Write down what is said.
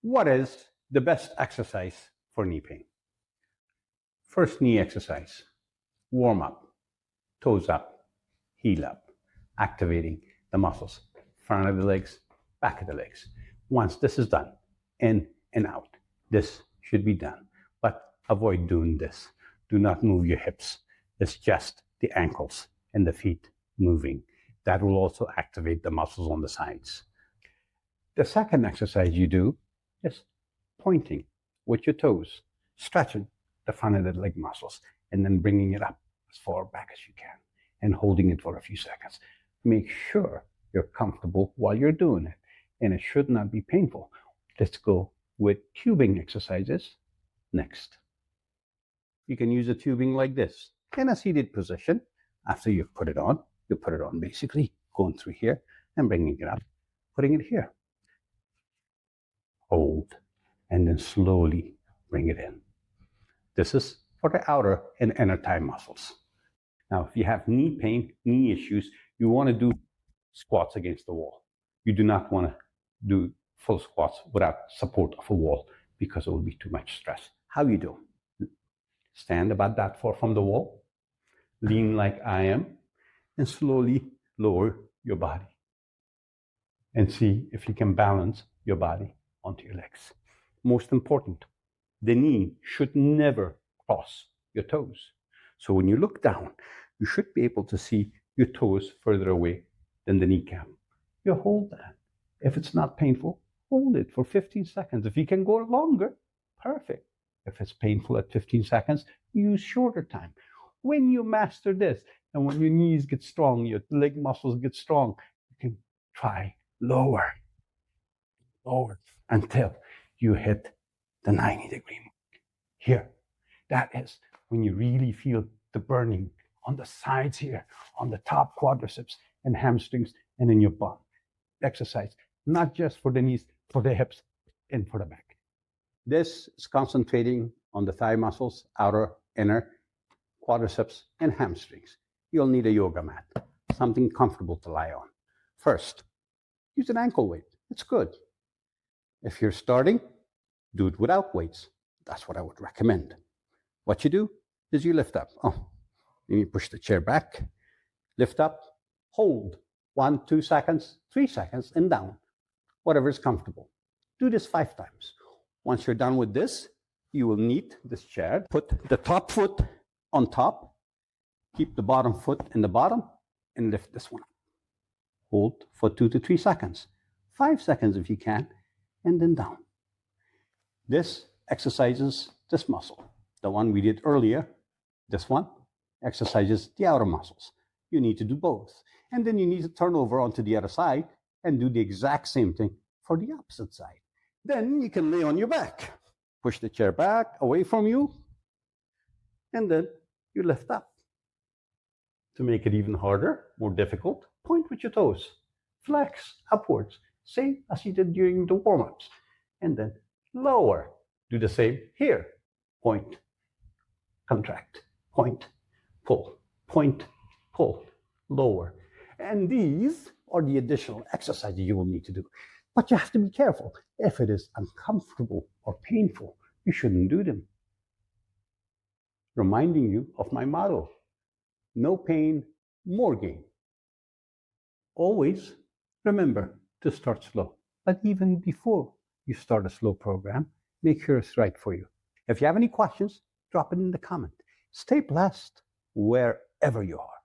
What is the best exercise for knee pain? First knee exercise, warm up, toes up, heel up, activating the muscles, front of the legs, back of the legs. Once this is done, in and out, this should be done. But avoid doing this. Do not move your hips. It's just the ankles and the feet moving. That will also activate the muscles on the sides. The second exercise you do is pointing with your toes, stretching the front of the leg muscles, and then bringing it up as far back as you can and holding it for a few seconds. Make sure you're comfortable while you're doing it, and it should not be painful. Let's go with tubing exercises next. You can use a tubing like this in a seated position. After you've put it on, you put it on basically going through here and bringing it up, putting it here. Hold, and then slowly bring it in. This is for the outer and inner thigh muscles. Now, if you have knee pain, knee issues, you want to do squats against the wall. You do not want to do full squats without support of a wall because it will be too much stress. How you do? Stand about that far from the wall, lean like I am, and slowly lower your body. And see if you can balance your body onto your legs. Most important, the knee should never cross your toes. So when you look down, you should be able to see your toes further away than the kneecap. You hold that. If it's not painful, hold it for 15 seconds. If you can go longer, perfect. If it's painful at 15 seconds, use shorter time. When you master this, and when your knees get strong, your leg muscles get strong, you can try lower until you hit the 90-degree mark. Here, that is when you really feel the burning on the sides here, on the top quadriceps and hamstrings and in your butt. Exercise, not just for the knees, for the hips and for the back. This is concentrating on the thigh muscles, outer, inner, quadriceps and hamstrings. You'll need a yoga mat, something comfortable to lie on. First, use an ankle weight. It's good. If you're starting, do it without weights. That's what I would recommend. What you do is you lift up. Then you push the chair back, lift up, hold 1, 2 seconds, 3 seconds, and down, whatever is comfortable. Do this 5 times. Once you're done with this, you will need this chair. Put the top foot on top, keep the bottom foot in the bottom, and lift this one up. Hold for 2 to 3 seconds, 5 seconds if you can, and then down. This exercises this muscle. The one we did earlier, this one, exercises the outer muscles. You need to do both. And then you need to turn over onto the other side and do the exact same thing for the opposite side. Then you can lay on your back. Push the chair back, away from you, and then you lift up. To make it even harder, more difficult, point with your toes. Flex upwards, same as you did during the warm-ups. And then lower. Do the same here. Point, contract, point, pull, lower. And these are the additional exercises you will need to do. But you have to be careful. If it is uncomfortable or painful, you shouldn't do them. Reminding you of my motto, no pain, more gain. Always remember to start slow. But even before you start a slow program, make sure it's right for you. If you have any questions, drop it in the comment. Stay blessed wherever you are.